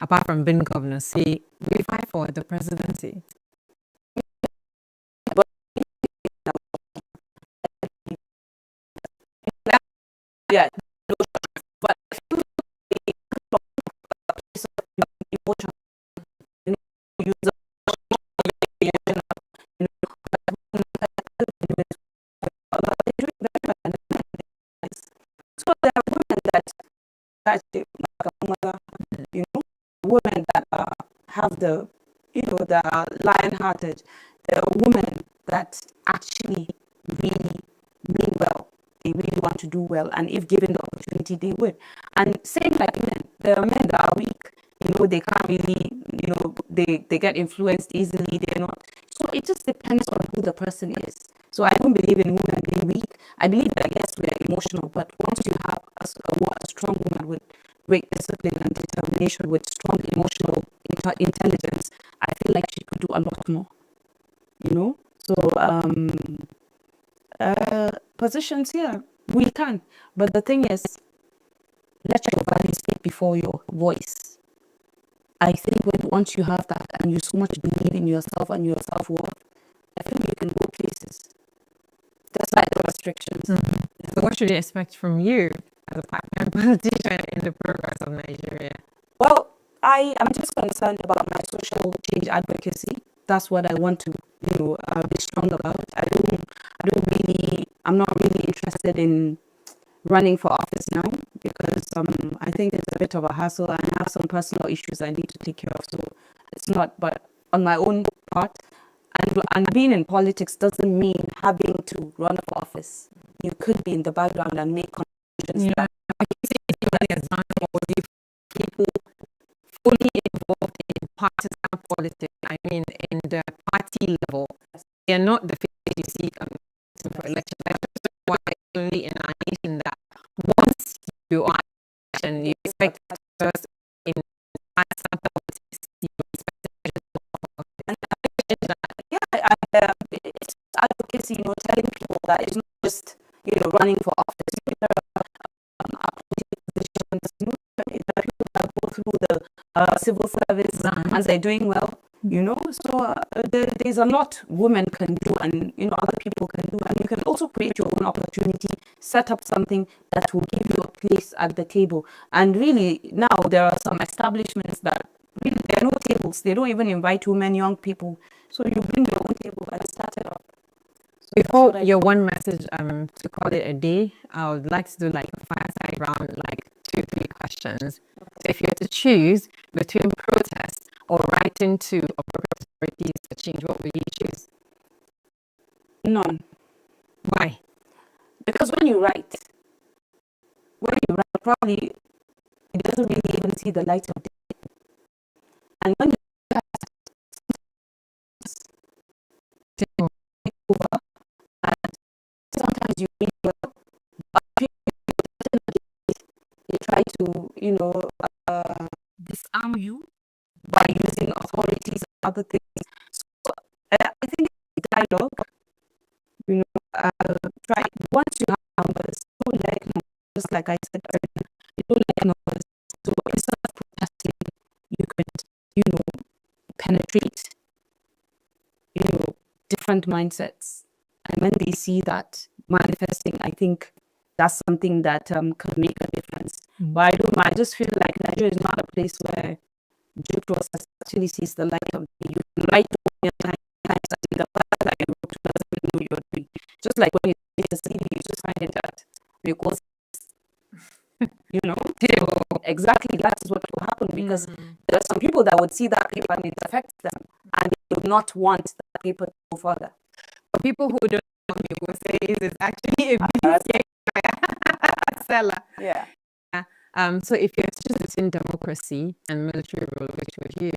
apart from being governor, say we fight for the presidency? But yeah, but emotion, use of so there are women that you know, women that have the, you know, that are lion-hearted. There are women that actually really mean well. They really want to do well, and if given the opportunity, they would. And same like men, there are men that are weak. You know, they can't really, you know, they get influenced easily. They're not. So it just depends on who the person is. So I don't believe in women being weak. I believe that yes, we're emotional, but once you have a strong woman with great discipline and determination, with strong emotional intelligence, I feel like she could do a lot more. You know, so positions here we can, but the thing is, let your values speak before your voice. I think once you have that and you so much believe in yourself and your self-worth, I feel you can go places despite the restrictions. So what should they expect from you as a partner politician in the progress of Nigeria? Well, I am just concerned about my social change advocacy. That's what I want to, you know, be strong about. I'm not really interested in running for office now because I think it's a bit of a hassle and I have some personal issues I need to take care of. So it's not, but on my own part, and being in politics doesn't mean having to run for office. You could be in the background and make contributions. Yeah, I can say it's an example of people fully involved in partisan politics. I mean, in the party level, they're not the face you see for election. That's why only in our nation that once you are in election, you expect us in partisan politics, you it's advocacy, you know, telling people that it's not just, you know, running for office. There are positions, you know, there are people that go through the civil service and they're doing well, you know. So there's a lot women can do and, you know, other people can do. And you can also create your own opportunity, set up something that will give you a place at the table. And really, now there are some establishments that really, there are no tables. They don't even invite women, young people. So you bring your own table and start it up. So before your one message to call it a day, I would like to do like a fireside round, like 2-3 questions. So if you had to choose between protest or writing to appropriate authorities for change, what would you choose? None. Why? Because when you write, probably it doesn't really even see the light of day. And when you take over, and sometimes you read well, but they try to, you know, disarm you by using authorities and other things. So I think dialogue, you know, try once you have numbers, don't like numbers, just like I said earlier, you don't like numbers. So instead of protesting, you could, you know, penetrate, you know, different mindsets. And when they see that manifesting, I think that's something that could make a difference. But I just feel like Nigeria is not a place where due process actually sees the light of day. You can write your times and the fact that you wrote doesn't know you're doing. Just like when you see the CV, you just find it that because you know, so exactly that's what will happen because there are some people that would see that paper and it affects them and they would not want that paper to go further. For people who don't know me, will say it's actually a seller. Yeah. So if you're choosing between democracy and military rule, which would you?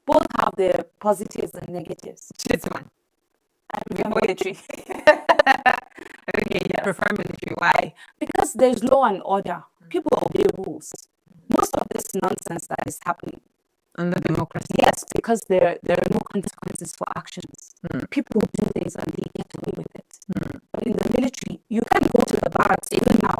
Both have their positives and negatives. Choose one. I prefer military. Okay, you prefer military. Why? Because there's law and order. People obey rules. Most of this nonsense that is happening under democracy. Yes, because there are no consequences for actions. People do things and they get away with it. But in the military, you can go to the barracks even now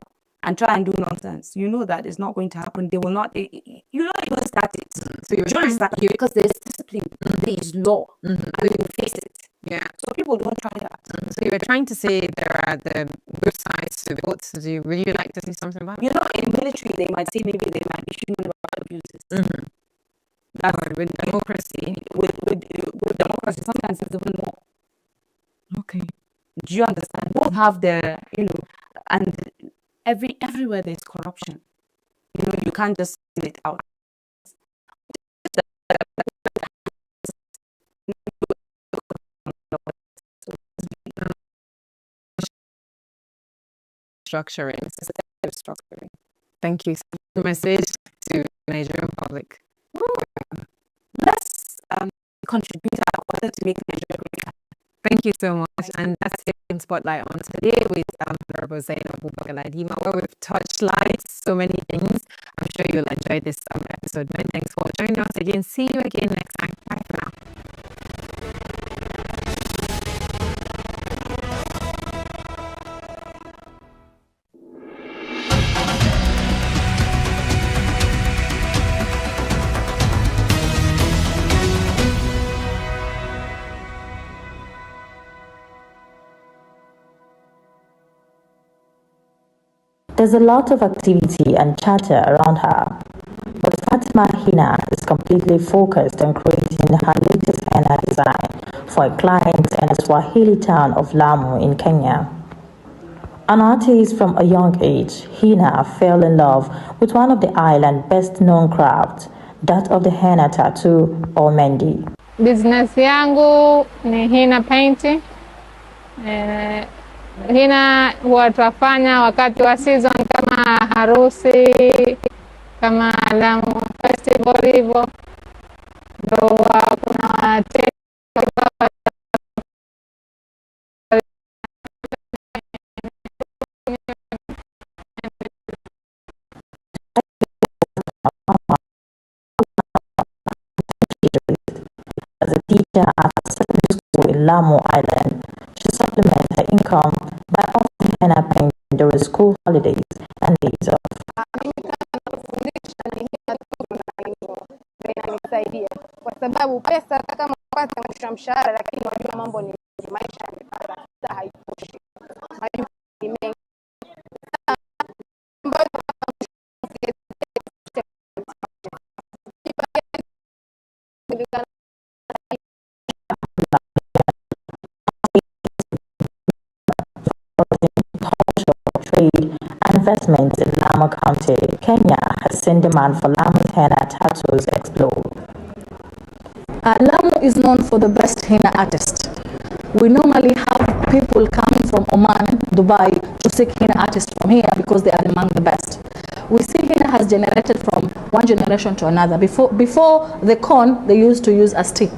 and try and do nonsense, you know that it's not going to happen. They will not, you don't even start it. So you're don't start it because there's discipline, there is law, and you will face it. Yeah. So people don't try that. So you were trying to say there are the good sides to both. Do you really like to see something about it? You know, in military, they might say maybe they might be human about abuses. That's with democracy. With democracy, sometimes it's even more. Okay. Do you understand? Both have their, and everywhere there's corruption. You can't just see it out. Structuring. Thank you. Message to Nigerian public. Let's contribute our quarter to make Nigeria great. Thank you so much. And that's it in Spotlight on today with Honorable Zainab Abubakar-Ladima, where we've touched lights, so many things. I'm sure you'll enjoy this episode. Many thanks for joining us again. See you again next time. Bye for now. There's a lot of activity and chatter around her, but Fatima Hina is completely focused on creating her latest henna design for a client in the Swahili town of Lamu in Kenya. An artist from a young age, Hina fell in love with one of the island's best-known crafts, that of the henna tattoo or mendi. Business yangu ni Hina painting. Hina huwa tunafanya wakati wa season kama harusi, kama Lamu festival hivyo. Ndio kuna wateja as a teacher at a secondary school in Lamu Island. She supplements her income by offering henna painting during school holidays and days off. Inanisaidia kwa sababu pesa kama unapata mwisho mshahara, lakini unajua mambo ni maisha yamepanda, haitoshi. Trade and investments in Lamu County, Kenya has seen demand for Lamu's henna tattoos explode. Lamu is known for the best henna artists. We normally have people coming from Oman, Dubai to seek henna artists from here because they are among the best. We see henna has generated from one generation to another. Before the cone, they used to use a stick.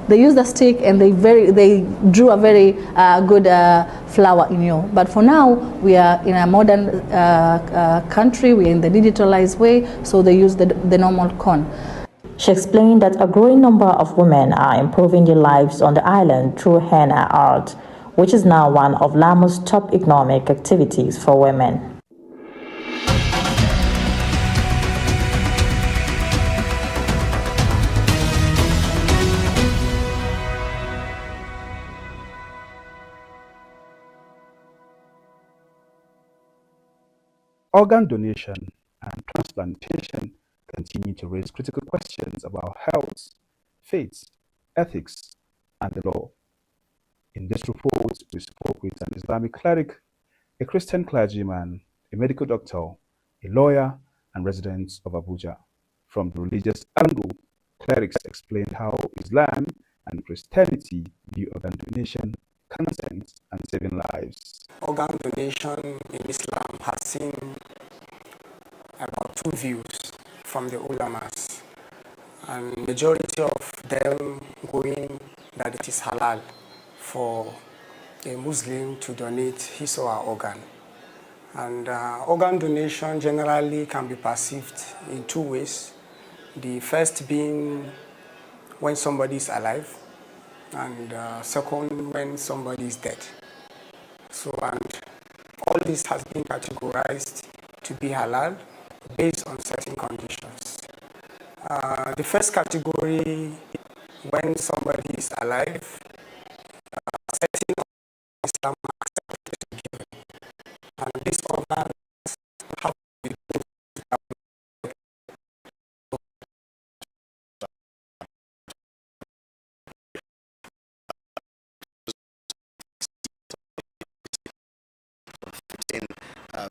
They used a stick and they drew a very good flower in you. But for now, we are in a modern country. We are in the digitalized way, so they use the normal cone. She explained that a growing number of women are improving their lives on the island through henna art, which is now one of Lamu's top economic activities for women. Organ donation and transplantation continue to raise critical questions about health, faith, ethics, and the law. In this report, we spoke with an Islamic cleric, a Christian clergyman, a medical doctor, a lawyer, and residents of Abuja. From the religious angle, clerics explained how Islam and Christianity view organ donation, consent, and saving lives. Organ donation in Islam has seen about two views from the ulamas, and majority of them going that it is halal for a Muslim to donate his or her organ. And organ donation generally can be perceived in two ways. The first being when somebody is alive, and second when somebody is dead. So, and all this has been categorized to be halal based on certain conditions. The first category, when somebody is alive, certain Islam accepted to be given, and this organ have to be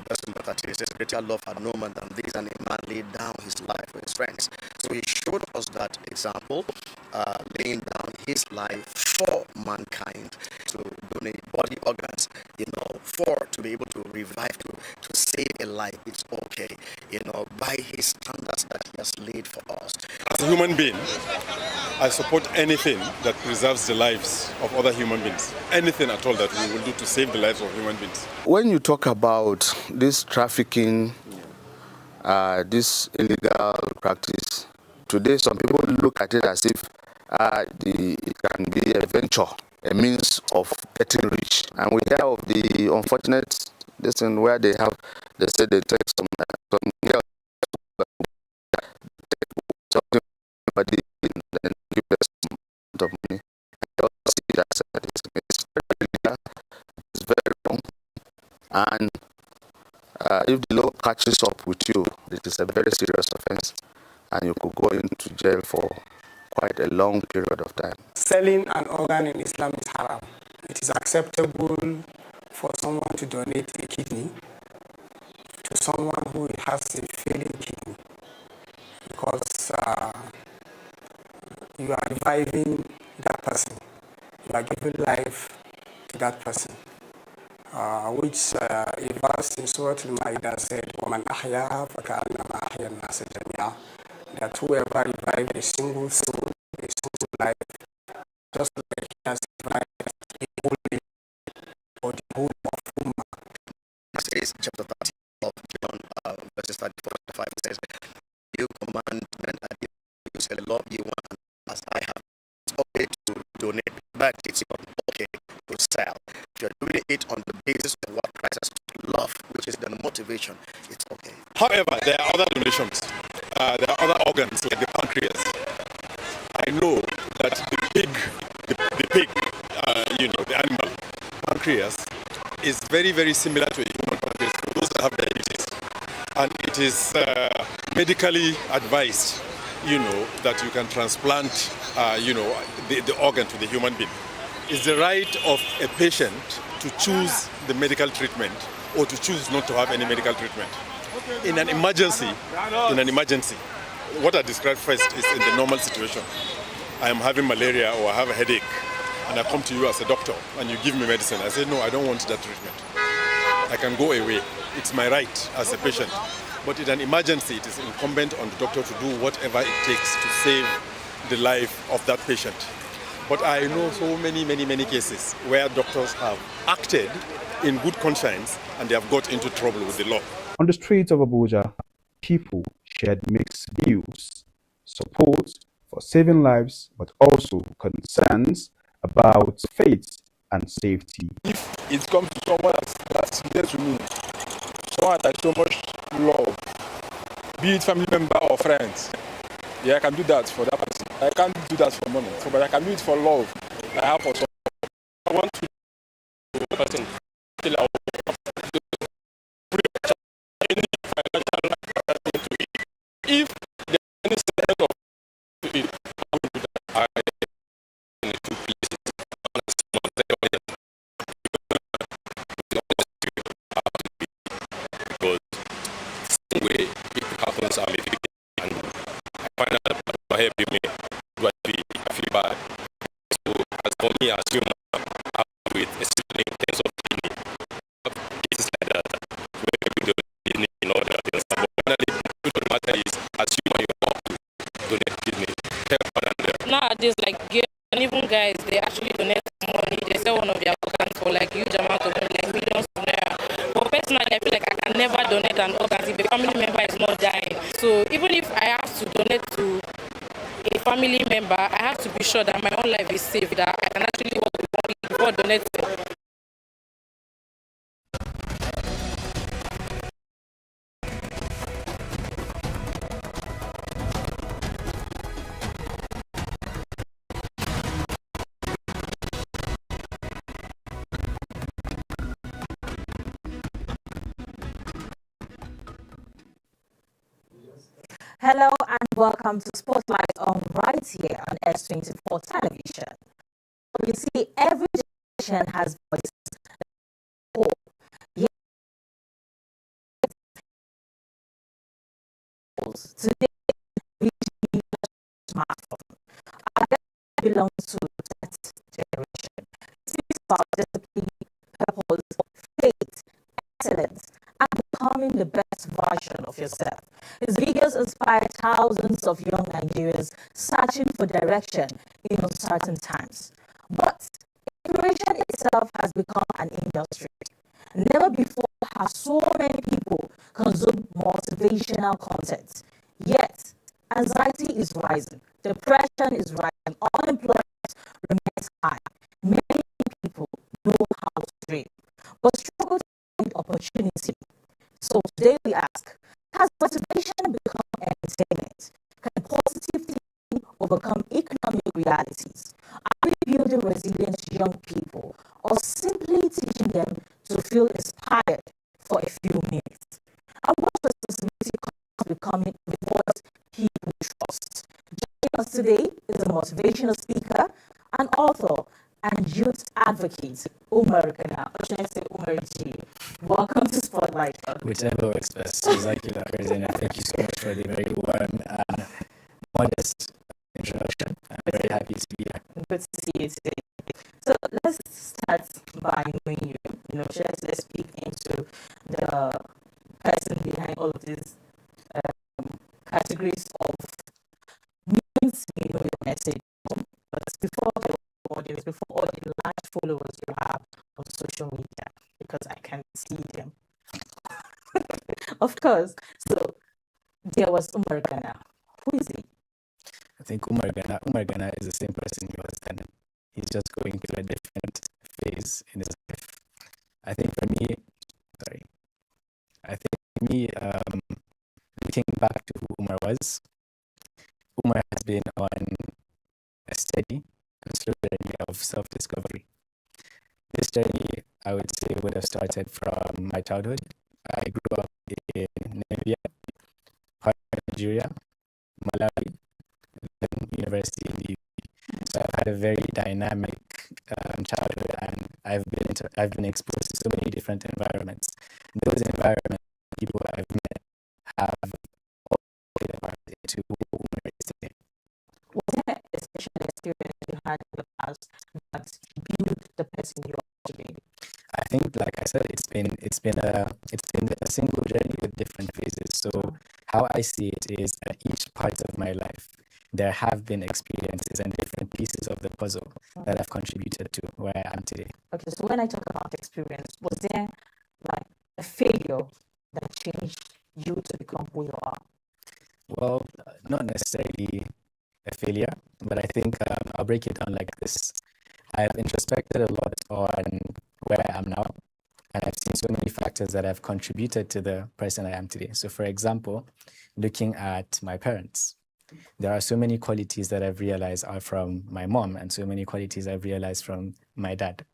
verse number 13, it says, greater love had no man than this, and a man laid down his life for his friends. So he showed us that example, laying down his life for mankind, to donate body organs, for to be able to revive, to save a life. It's okay, by his standards that he has laid for us. As a human being, I support anything that preserves the lives of other human beings. Anything at all that we will do to save the lives of human beings. When you talk about this trafficking, this illegal practice, today some people look at it as if it can be a venture, a means of getting rich. And we hear of the unfortunate thing where they say they take somebody and give them some amount of money. I also see that it's very wrong. And if the law catches up with you, it is a very serious offense, and you could go into jail for quite a long period of time. Selling an organ in Islam is haram. It is acceptable for someone to donate a kidney to someone who has a failing kidney, because you are reviving that person. You are giving life to that person. Which a verse in Surah Al-Ma'idah said, وَمَنْ أَحْيَاهَا فَكَأَنَّمَا أَحْيَا النَّاسَ جَمِيعًا. That whoever revives a single soul, a single life, just like he has revived a whole day or the whole of Ummah. This is chapter 30 of John, verses 34 to 5. It says, you commandment that you shall love you one as I have. It's okay to donate, but it's not okay to sell. If you're doing it on the basis of what Christ has love, which is the motivation, it's okay. However, there are other donations. There are other organs like the pancreas. I know that the pig, the animal pancreas is very, very similar to a human pancreas for those that have diabetes. And it is medically advised, that you can transplant, the organ to the human being. It's the right of a patient to choose the medical treatment or to choose not to have any medical treatment. In an emergency, what I described first is in the normal situation. I am having malaria or I have a headache, and I come to you as a doctor and you give me medicine. I say, no, I don't want that treatment. I can go away. It's my right as a patient. But in an emergency, it is incumbent on the doctor to do whatever it takes to save the life of that patient. But I know so many cases where doctors have acted in good conscience and they have got into trouble with the law. On the streets of Abuja, people shared mixed views, support for saving lives, but also concerns about faith and safety. If it comes to someone that's dear to me, someone that so much love, be it family member or friends, yeah, I can do that for that person. I can't do that for money, but I can do it for love. I have for someone. I want to do the person till I any financial to it. If there is any sense of it, I in two places. Because same way it happens, I'm a victim, and I find out that people are helping me. I feel bad. So as for me, as human, I have with a sibling in terms of kidney. Cases like that, where people do kidney in order things. But finally, the matter is, as human, you have to donate kidney. Help one another. Nowadays, like girls and even guys, they actually donate money. They sell one of their organs for like huge amount of money, like millions of naira. But personally, I feel like I can never donate an organ if a family member is not dying. So even if I have to donate to a family member, I have to be sure that my own life is safe, that I can actually work with before donating. Hello and welcome to Spotlight on right here on S24 television. You see, every generation has voices. Today, we use smartphone. Our belongs to that generation. It's about discipline, purpose, faith, excellence, and becoming the best version of yourself. His videos inspire thousands of young Nigerians searching for direction in uncertain times. But inspiration itself has become an industry. Never before have so many people consumed motivational content. Yet, anxiety is rising, depression is rising, unemployment remains high. Many people know how to dream, but struggle to find opportunity. So today we ask, has motivation become entertainment? Can positive thinking overcome economic realities? Are we building resilient young people or simply teaching them to feel inspired for a few minutes? And what responsibility comes with becoming the voice people trust? Joining us today is a motivational speaker, an author, and youth advocate, Umar Kana, or should I say Umar G. Welcome to Spotlight. Whichever works best. Thank you so much for the very warm and modest introduction. I'm very happy to be here. Good to see you today. So let's start by knowing you. Let's speak into the person behind all of these categories of means we know your message. But before the audience, before all the large followers you have on social media, because I can see them. Of course. So there was Umar Ghana. Who is he? I think Umar Ghana is the same person he was then. He's just going through a different phase in his life. I think for me, looking back to who Umar was, Umar has been on a steady and slow journey of self-discovery. This journey, I would say, would have started from my childhood. I grew up in Namibia, part of Nigeria, Malawi, then university in the UK. So I've had a very dynamic childhood, and I've been exposed to so many different environments. Those environments, people I've met have all played a part into who Umar is today. Was there a special experience you had in the past that built the person you are today? I think, like I said, it's been a single journey with different phases. So how I see it is at each part of my life, there have been experiences and different pieces of the puzzle that have contributed to where I am today. Okay, so when I talk about experience, was there like a failure that changed you to become who you are? Well, not necessarily a failure, but I think I'll break it down like this. I've introspected a lot on where I am now, and I've seen so many factors that have contributed to the person I am today. So, for example, looking at my parents, there are so many qualities that I've realized are from my mom, and so many qualities I've realized from my dad.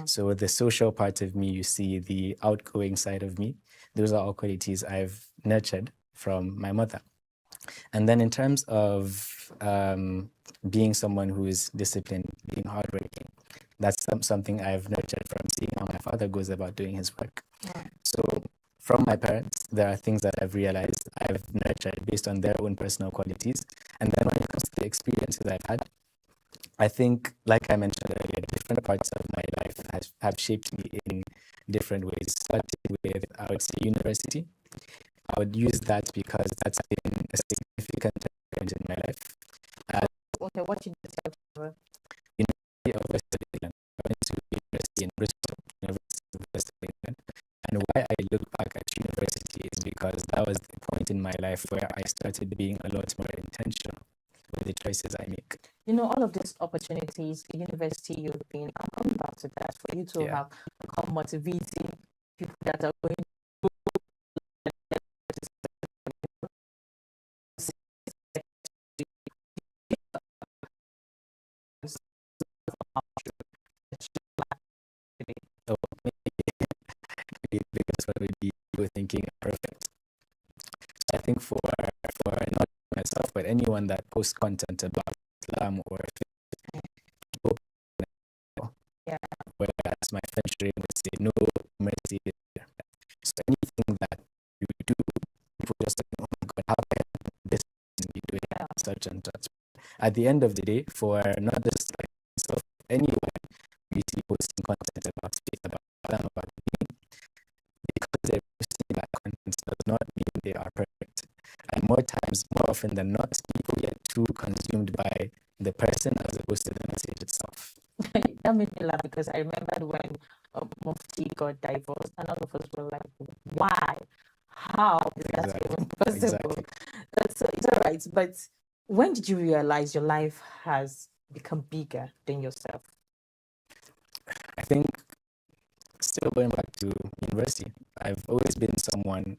So the social part of me, you see the outgoing side of me, those are all qualities I've nurtured from my mother. And then in terms of being someone who is disciplined, being hardworking, that's something I've nurtured from seeing how my father goes about doing his work. So from my parents, there are things that I've realized I've nurtured based on their own personal qualities. And then when it comes to the experiences I've had, I think, like I mentioned earlier, different parts of my life have shaped me in different ways. Starting with, I would say, university. I would use that because that's been a significant change in my life. Okay, what you decide to University of West England. I went to university in Bristol, University of West England. And why I look back at university is because that was the point in my life where I started being a lot more intentional with the choices I make. All of these opportunities, the university you've been, I'm coming back to that, for you to have become motivating people that are going because what would be you thinking perfect. So I think for not but anyone that posts content about Islam or people, yeah. Whereas my French would say no mercy. So anything that you do, people just like, oh my God, how can this be doing such and such? At the end of the day, for not just like myself, anyone we see posting content about faith, about Islam, about deen, because they're posting that content does not mean they are perfect. And more often than not, people get too consumed by the person as opposed to the message itself. That made me laugh because I remembered when Mufti got divorced, and all of us were like, why? How is that even possible? Exactly. So it's all right. But when did you realize your life has become bigger than yourself? I think still going back to university, I've always been someone